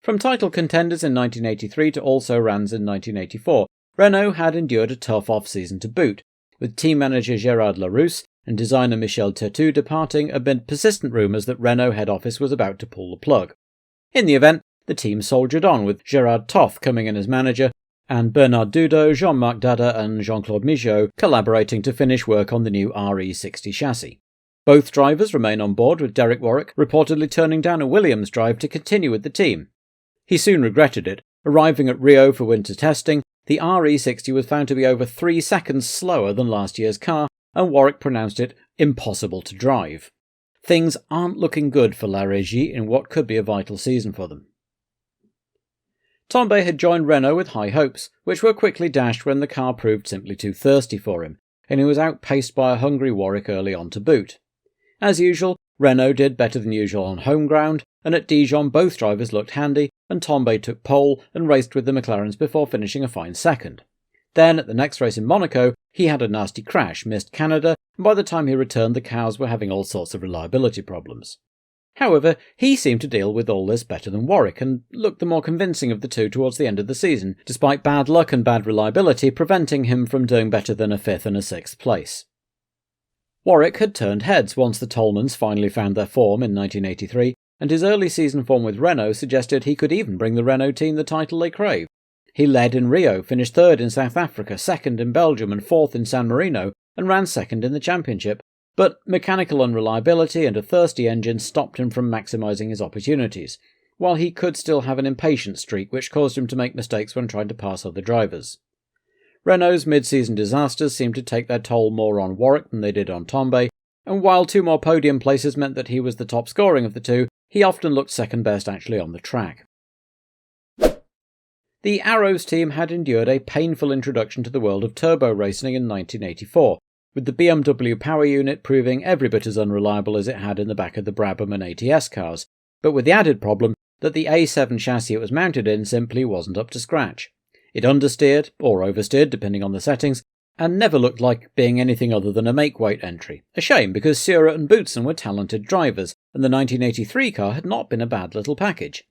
From title contenders in 1983 to also-rans in 1984, Renault had endured a tough off-season to boot, with team manager Gérard Larousse and designer Michel Tetu departing amid persistent rumours that Renault head office was about to pull the plug. In the event, the team soldiered on, with Gérard Toth coming in as manager, and Bernard Dudot, Jean-Marc Dada and Jean-Claude Michaud collaborating to finish work on the new RE60 chassis. Both drivers remain on board, with Derek Warwick reportedly turning down a Williams drive to continue with the team. He soon regretted it. Arriving at Rio for winter testing, the RE60 was found to be over 3 seconds slower than last year's car, and Warwick pronounced it impossible to drive. Things aren't looking good for La Régie in what could be a vital season for them. Tambay had joined Renault with high hopes, which were quickly dashed when the car proved simply too thirsty for him, and he was outpaced by a hungry Warwick early on to boot. As usual, Renault did better than usual on home ground, and at Dijon both drivers looked handy, and Tambay took pole and raced with the McLarens before finishing a fine second. Then, at the next race in Monaco, he had a nasty crash, missed Canada, and by the time he returned the cars were having all sorts of reliability problems. However, he seemed to deal with all this better than Warwick, and looked the more convincing of the two towards the end of the season, despite bad luck and bad reliability preventing him from doing better than a 5th and a 6th place. Warwick had turned heads once the Tolemans finally found their form in 1983, and his early season form with Renault suggested he could even bring the Renault team the title they craved. He led in Rio, finished 3rd in South Africa, 2nd in Belgium and 4th in San Marino, and ran 2nd in the championship, but mechanical unreliability and a thirsty engine stopped him from maximising his opportunities, while he could still have an impatient streak which caused him to make mistakes when trying to pass other drivers. Renault's mid-season disasters seemed to take their toll more on Warwick than they did on Tambay, and while 2 more podium places meant that he was the top scoring of the two, he often looked second best actually on the track. The Arrows team had endured a painful introduction to the world of turbo racing in 1984, with the BMW power unit proving every bit as unreliable as it had in the back of the Brabham and ATS cars, but with the added problem that the A7 chassis it was mounted in simply wasn't up to scratch. It understeered, or oversteered depending on the settings, and never looked like being anything other than a make-weight entry. A shame, because Seurat and Boutsen were talented drivers, and the 1983 car had not been a bad little package.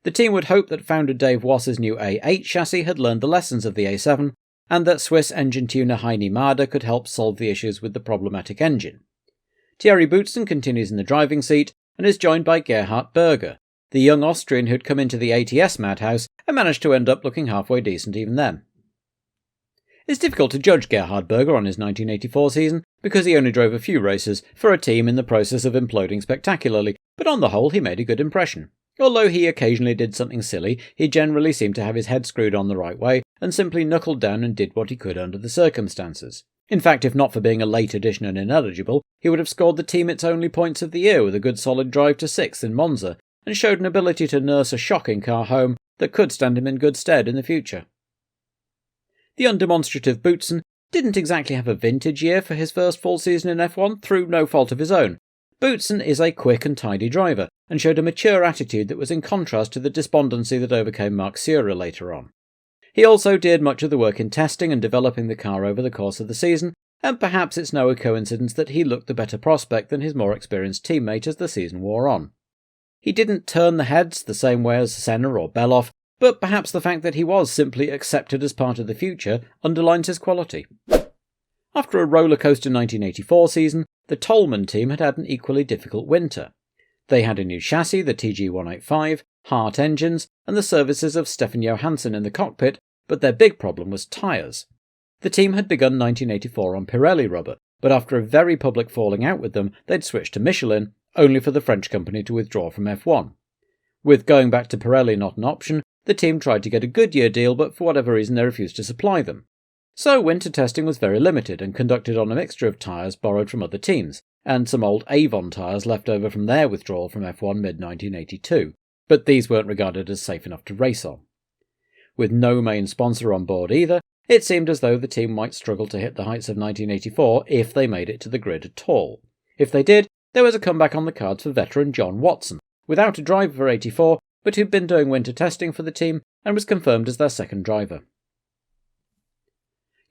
The team would hope that founder Dave Wass's new A8 chassis had learned the lessons of the A7, and that Swiss engine tuner Heini Mader could help solve the issues with the problematic engine. Thierry Boutsen continues in the driving seat, and is joined by Gerhard Berger, the young Austrian who'd come into the ATS madhouse and managed to end up looking halfway decent even then. It's difficult to judge Gerhard Berger on his 1984 season, because he only drove a few races for a team in the process of imploding spectacularly, but on the whole he made a good impression. Although he occasionally did something silly, he generally seemed to have his head screwed on the right way, and simply knuckled down and did what he could under the circumstances. In fact, if not for being a late addition and ineligible, he would have scored the team its only points of the year with a good solid drive to 6th in Monza, and showed an ability to nurse a shocking car home that could stand him in good stead in the future. The undemonstrative Boutsen didn't exactly have a vintage year for his first full season in F1 through no fault of his own. Boutsen is a quick and tidy driver, and showed a mature attitude that was in contrast to the despondency that overcame Marc Seurat later on. He also did much of the work in testing and developing the car over the course of the season, and perhaps it's no coincidence that he looked the better prospect than his more experienced teammate as the season wore on. He didn't turn the heads the same way as Senna or Beloff, but perhaps the fact that he was simply accepted as part of the future underlines his quality. After a rollercoaster 1984 season, the Toleman team had had an equally difficult winter. They had a new chassis, the TG185, Hart engines, and the services of Stefan Johansson in the cockpit, but their big problem was tyres. The team had begun 1984 on Pirelli rubber, but after a very public falling out with them, they'd switched to Michelin, only for the French company to withdraw from F1. With going back to Pirelli not an option, the team tried to get a Goodyear deal, but for whatever reason they refused to supply them. So winter testing was very limited and conducted on a mixture of tyres borrowed from other teams, and some old Avon tyres left over from their withdrawal from F1 mid-1982, but these weren't regarded as safe enough to race on. With no main sponsor on board either, it seemed as though the team might struggle to hit the heights of 1984 if they made it to the grid at all. If they did, there was a comeback on the cards for veteran John Watson, without a driver for 84, but who'd been doing winter testing for the team and was confirmed as their second driver.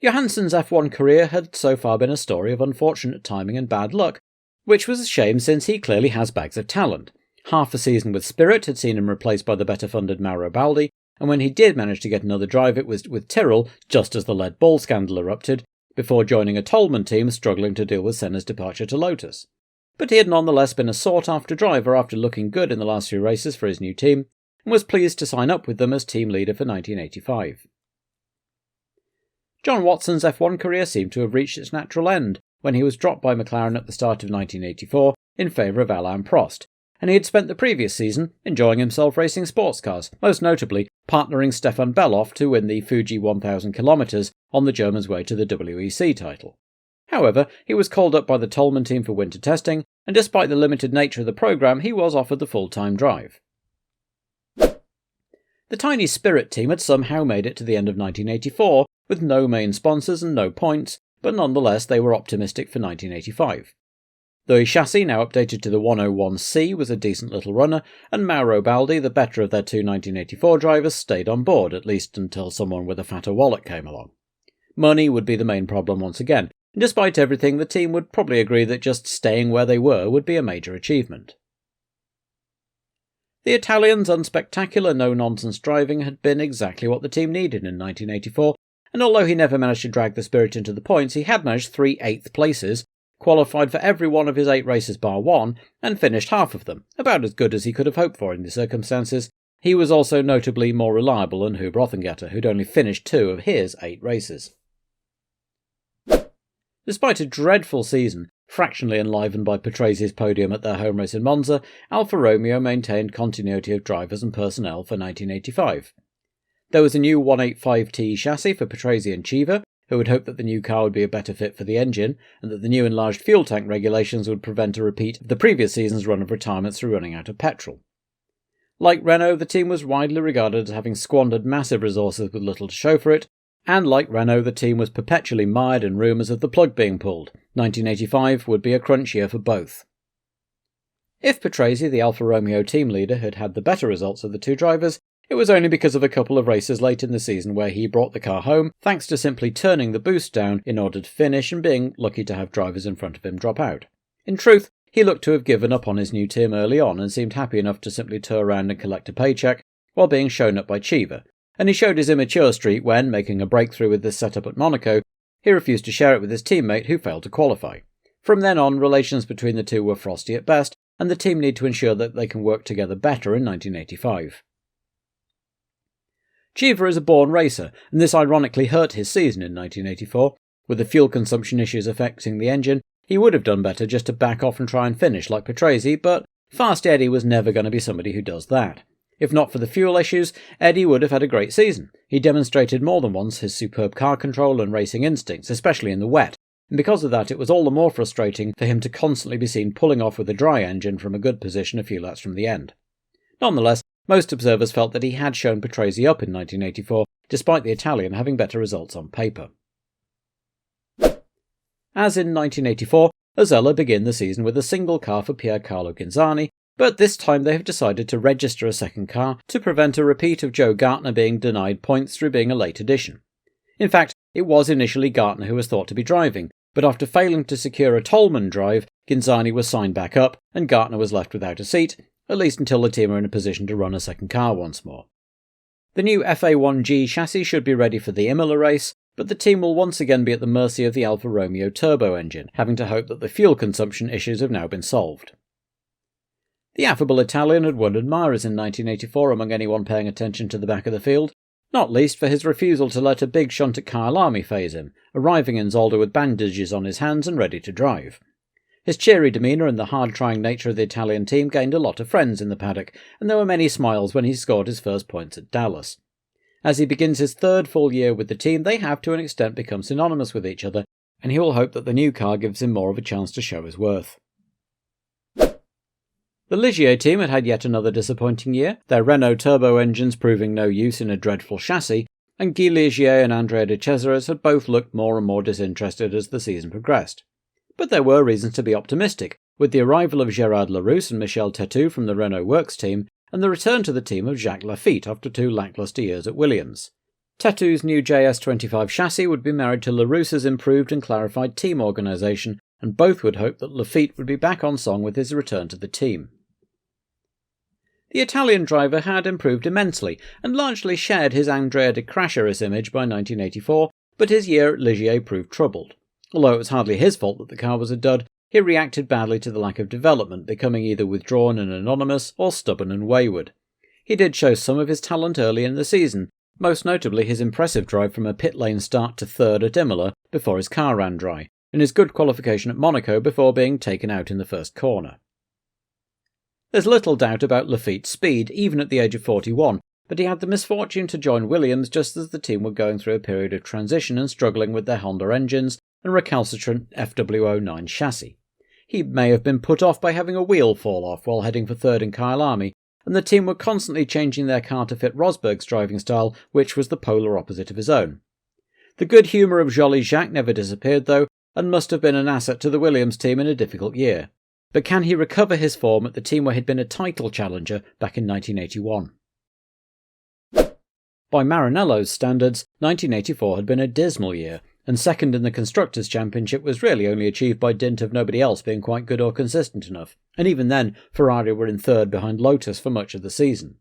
Johansson's F1 career had so far been a story of unfortunate timing and bad luck, which was a shame since he clearly has bags of talent. Half a season with Spirit had seen him replaced by the better-funded Mauro Baldi, and when he did manage to get another drive it was with Tyrrell, just as the lead ball scandal erupted, before joining a Toleman team struggling to deal with Senna's departure to Lotus. But he had nonetheless been a sought-after driver after looking good in the last few races for his new team, and was pleased to sign up with them as team leader for 1985. John Watson's F1 career seemed to have reached its natural end when he was dropped by McLaren at the start of 1984 in favour of Alain Prost, and he had spent the previous season enjoying himself racing sports cars, most notably partnering Stefan Belloff to win the Fuji 1000 km on the German's way to the WEC title. However, he was called up by the Toleman team for winter testing, and despite the limited nature of the programme, he was offered the full-time drive. The tiny Spirit team had somehow made it to the end of 1984, with no main sponsors and no points, but nonetheless they were optimistic for 1985. The chassis, now updated to the 101C, was a decent little runner, and Mauro Baldi, the better of their two 1984 drivers, stayed on board, at least until someone with a fatter wallet came along. Money would be the main problem once again, and despite everything the team would probably agree that just staying where they were would be a major achievement. The Italian's unspectacular no-nonsense driving had been exactly what the team needed in 1984, and although he never managed to drag the Spirit into the points, he had managed 3 8th places, qualified for every one of his 8 races bar one, and finished half of them, about as good as he could have hoped for in the circumstances. He was also notably more reliable than Hub Rothengatter, who'd only finished 2 of his 8 races. Despite a dreadful season, fractionally enlivened by Patresi's podium at their home race in Monza, Alfa Romeo maintained continuity of drivers and personnel for 1985. There was a new 185T chassis for Patresi and Chiva, who had hoped that the new car would be a better fit for the engine, and that the new enlarged fuel tank regulations would prevent a repeat of the previous season's run of retirements through running out of petrol. Like Renault, the team was widely regarded as having squandered massive resources with little to show for it, and like Renault, the team was perpetually mired in rumours of the plug being pulled. 1985 would be a crunch year for both. If Patresi, the Alfa Romeo team leader, had had the better results of the two drivers, it was only because of a couple of races late in the season where he brought the car home, thanks to simply turning the boost down in order to finish and being lucky to have drivers in front of him drop out. In truth, he looked to have given up on his new team early on and seemed happy enough to simply tour around and collect a paycheck while being shown up by Chiva, and he showed his immature streak when, making a breakthrough with this setup at Monaco, he refused to share it with his teammate who failed to qualify. From then on, relations between the two were frosty at best, and the team need to ensure that they can work together better in 1985. Chiva is a born racer, and this ironically hurt his season in 1984. With the fuel consumption issues affecting the engine, he would have done better just to back off and try and finish like Patresi, but Fast Eddie was never going to be somebody who does that. If not for the fuel issues, Eddie would have had a great season. He demonstrated more than once his superb car control and racing instincts, especially in the wet, and because of that it was all the more frustrating for him to constantly be seen pulling off with a dry engine from a good position a few laps from the end. Nonetheless, most observers felt that he had shown Patresi up in 1984, despite the Italian having better results on paper. As in 1984, Osella begin the season with a single car for Piercarlo Ghinzani, but this time they have decided to register a second car to prevent a repeat of Joe Gartner being denied points through being a late addition. In fact, it was initially Gartner who was thought to be driving, but after failing to secure a Toleman drive, Ghinzani was signed back up and Gartner was left without a seat, at least until the team are in a position to run a second car once more. The new FA1G chassis should be ready for the Imola race, but the team will once again be at the mercy of the Alfa Romeo turbo engine, having to hope that the fuel consumption issues have now been solved. The affable Italian had won admirers in 1984 among anyone paying attention to the back of the field, not least for his refusal to let a big shunt at Kyalami phase him, arriving in Zolder with bandages on his hands and ready to drive. His cheery demeanour and the hard-trying nature of the Italian team gained a lot of friends in the paddock, and there were many smiles when he scored his first points at Dallas. As he begins his third full year with the team, they have to an extent become synonymous with each other, and he will hope that the new car gives him more of a chance to show his worth. The Ligier team had had yet another disappointing year, their Renault turbo engines proving no use in a dreadful chassis, and Guy Ligier and Andrea de Cesaris had both looked more and more disinterested as the season progressed. But there were reasons to be optimistic, with the arrival of Gérard Larousse and Michel Tetou from the Renault Works team, and the return to the team of Jacques Lafitte after 2 lacklustre years at Williams. Tetou's new JS25 chassis would be married to Larousse's improved and clarified team organisation, and both would hope that Lafitte would be back on song with his return to the team. The Italian driver had improved immensely and largely shared his Andrea di Crasheris image by 1984, but his year at Ligier proved troubled. Although it was hardly his fault that the car was a dud, he reacted badly to the lack of development, becoming either withdrawn and anonymous or stubborn and wayward. He did show some of his talent early in the season, most notably his impressive drive from a pit lane start to third at Imola before his car ran dry, and his good qualification at Monaco before being taken out in the first corner. There's little doubt about Laffite's speed, even at the age of 41, but he had the misfortune to join Williams just as the team were going through a period of transition and struggling with their Honda engines and recalcitrant FW09 chassis. He may have been put off by having a wheel fall off while heading for third in Kyalami, and the team were constantly changing their car to fit Rosberg's driving style, which was the polar opposite of his own. The good humour of Jolly Jacques never disappeared, though, and must have been an asset to the Williams team in a difficult year. But can he recover his form at the team where he'd been a title challenger back in 1981? By Maranello's standards, 1984 had been a dismal year, and second in the Constructors' Championship was really only achieved by dint of nobody else being quite good or consistent enough, and even then Ferrari were in third behind Lotus for much of the season.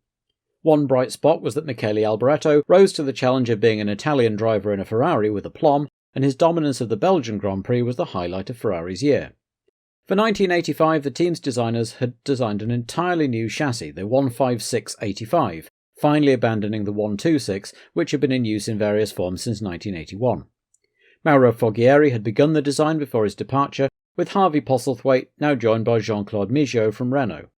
One bright spot was that Michele Alboreto rose to the challenge of being an Italian driver in a Ferrari with aplomb, and his dominance of the Belgian Grand Prix was the highlight of Ferrari's year. For 1985, the team's designers had designed an entirely new chassis, the 156-85, finally abandoning the 126, which had been in use in various forms since 1981. Mauro Foggieri had begun the design before his departure, with Harvey Postlethwaite now joined by Jean-Claude Migeot from Renault.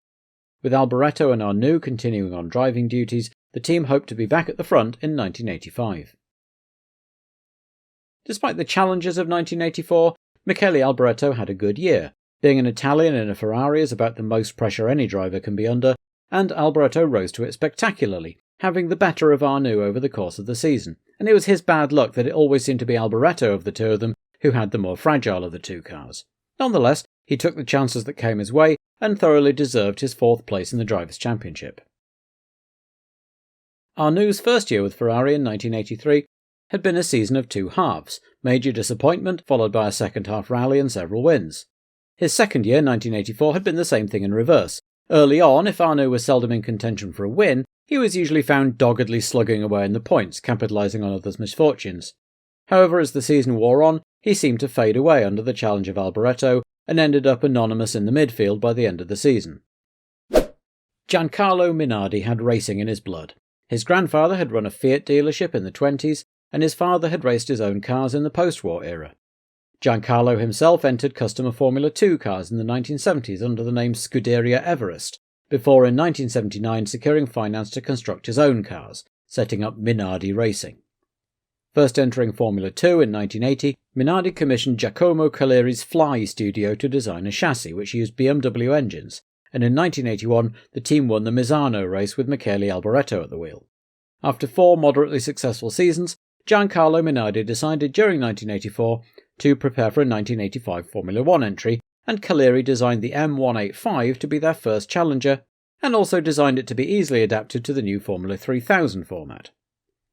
With Alboreto and Arnoux continuing on driving duties, the team hoped to be back at the front in 1985. Despite the challenges of 1984, Michele Alboreto had a good year. Being an Italian in a Ferrari is about the most pressure any driver can be under, and Alboreto rose to it spectacularly, having the better of Arnoux over the course of the season, and it was his bad luck that it always seemed to be Alboreto of the two of them who had the more fragile of the two cars. Nonetheless, he took the chances that came his way and thoroughly deserved his fourth place in the Drivers' Championship. Arnoux' first year with Ferrari in 1983 had been a season of two halves, major disappointment followed by a second-half rally and several wins. His second year, 1984, had been the same thing in reverse. Early on, if Arnoux was seldom in contention for a win, he was usually found doggedly slugging away in the points, capitalising on others' misfortunes. However, as the season wore on, he seemed to fade away under the challenge of Alboreto and ended up anonymous in the midfield by the end of the season. Giancarlo Minardi had racing in his blood. His grandfather had run a Fiat dealership in the 20s, and his father had raced his own cars in the post-war era. Giancarlo himself entered customer Formula 2 cars in the 1970s under the name Scuderia Everest, before in 1979 securing finance to construct his own cars, setting up Minardi Racing. First entering Formula 2 in 1980, Minardi commissioned Giacomo Caleri's Fly studio to design a chassis which used BMW engines, and in 1981 the team won the Misano race with Michele Alboreto at the wheel. After 4 moderately successful seasons, Giancarlo Minardi decided during 1984 to prepare for a 1985 Formula 1 entry, and Caleri designed the M185 to be their first challenger, and also designed it to be easily adapted to the new Formula 3000 format.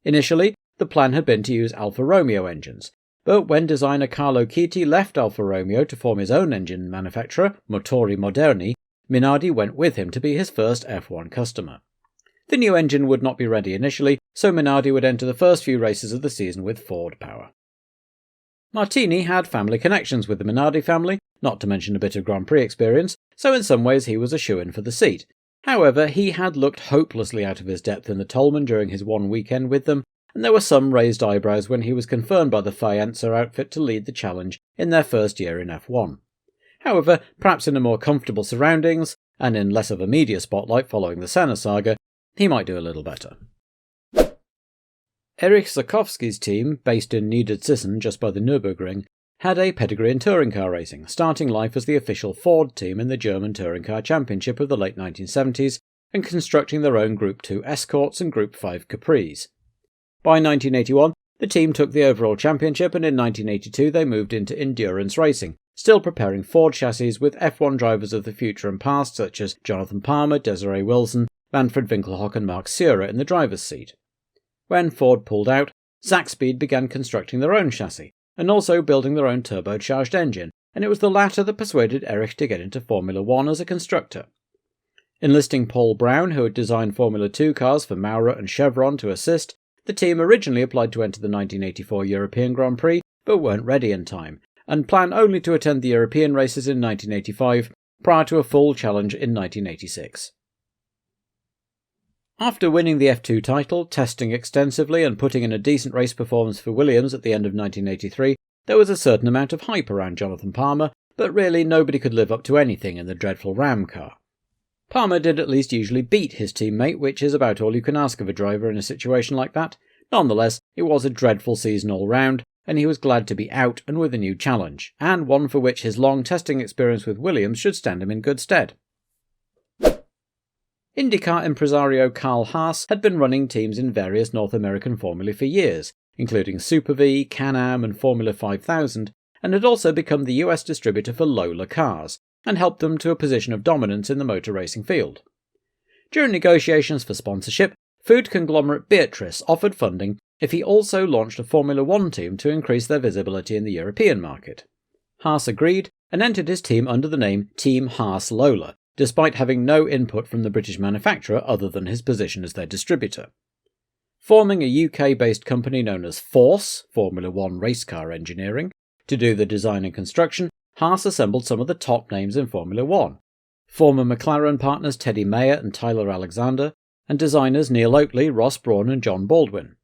Initially, the plan had been to use Alfa Romeo engines, but when designer Carlo Chiti left Alfa Romeo to form his own engine manufacturer, Motori Moderni, Minardi went with him to be his first F1 customer. The new engine would not be ready initially, so Minardi would enter the first few races of the season with Ford power. Martini had family connections with the Minardi family, not to mention a bit of Grand Prix experience, so in some ways he was a shoo-in for the seat. However, he had looked hopelessly out of his depth in the Toleman during his one weekend with them, and there were some raised eyebrows when he was confirmed by the Faenza outfit to lead the challenge in their first year in F1. However, perhaps in a more comfortable surroundings, and in less of a media spotlight following the Senna saga, he might do a little better. Erich Zakowski's team, based in Niederzissen just by the Nürburgring, had a pedigree in touring car racing, starting life as the official Ford team in the German Touring Car Championship of the late 1970s and constructing their own Group 2 Escorts and Group 5 Capris. By 1981, the team took the overall championship, and in 1982 they moved into endurance racing, still preparing Ford chassis with F1 drivers of the future and past such as Jonathan Palmer, Desiree Wilson, Manfred Winkelhock and Mark Seurer in the driver's seat. When Ford pulled out, Zakspeed began constructing their own chassis, and also building their own turbocharged engine, and it was the latter that persuaded Erich to get into Formula 1 as a constructor. Enlisting Paul Brown, who had designed Formula 2 cars for Maurer and Chevron, to assist, the team originally applied to enter the 1984 European Grand Prix, but weren't ready in time, and planned only to attend the European races in 1985, prior to a full challenge in 1986. After winning the F2 title, testing extensively and putting in a decent race performance for Williams at the end of 1983, there was a certain amount of hype around Jonathan Palmer, but really nobody could live up to anything in the dreadful Ram car. Palmer did at least usually beat his teammate, which is about all you can ask of a driver in a situation like that. Nonetheless, it was a dreadful season all round, and he was glad to be out and with a new challenge, and one for which his long testing experience with Williams should stand him in good stead. IndyCar impresario Carl Haas had been running teams in various North American formulae for years, including Super V, Can-Am and Formula 5000, and had also become the US distributor for Lola cars, and helped them to a position of dominance in the motor racing field. During negotiations for sponsorship, food conglomerate Beatrice offered funding if he also launched a Formula 1 team to increase their visibility in the European market. Haas agreed and entered his team under the name Team Haas Lola, despite having no input from the British manufacturer other than his position as their distributor. Forming a UK-based company known as Force, Formula 1 race car engineering, to do the design and construction, Haas assembled some of the top names in Formula 1. Former McLaren partners Teddy Mayer and Tyler Alexander, and designers Neil Oakley, Ross Brawn and John Baldwin.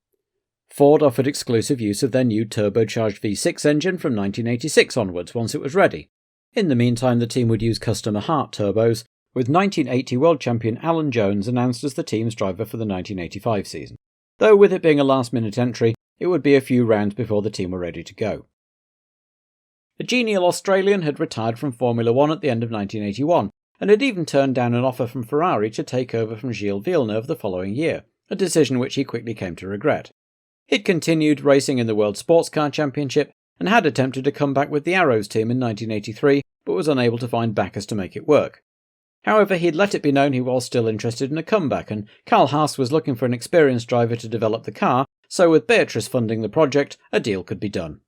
Ford offered exclusive use of their new turbocharged V6 engine from 1986 onwards once it was ready. In the meantime, the team would use customer Hart turbos, with 1980 world champion Alan Jones announced as the team's driver for the 1985 season. Though with it being a last-minute entry, it would be a few rounds before the team were ready to go. The genial Australian had retired from Formula 1 at the end of 1981, and had even turned down an offer from Ferrari to take over from Gilles Villeneuve the following year, a decision which he quickly came to regret. He'd continued racing in the World Sports Car Championship, and had attempted to come back with the Arrows team in 1983, but was unable to find backers to make it work. However, he'd let it be known he was still interested in a comeback, and Carl Haas was looking for an experienced driver to develop the car, so with Beatrice funding the project, a deal could be done.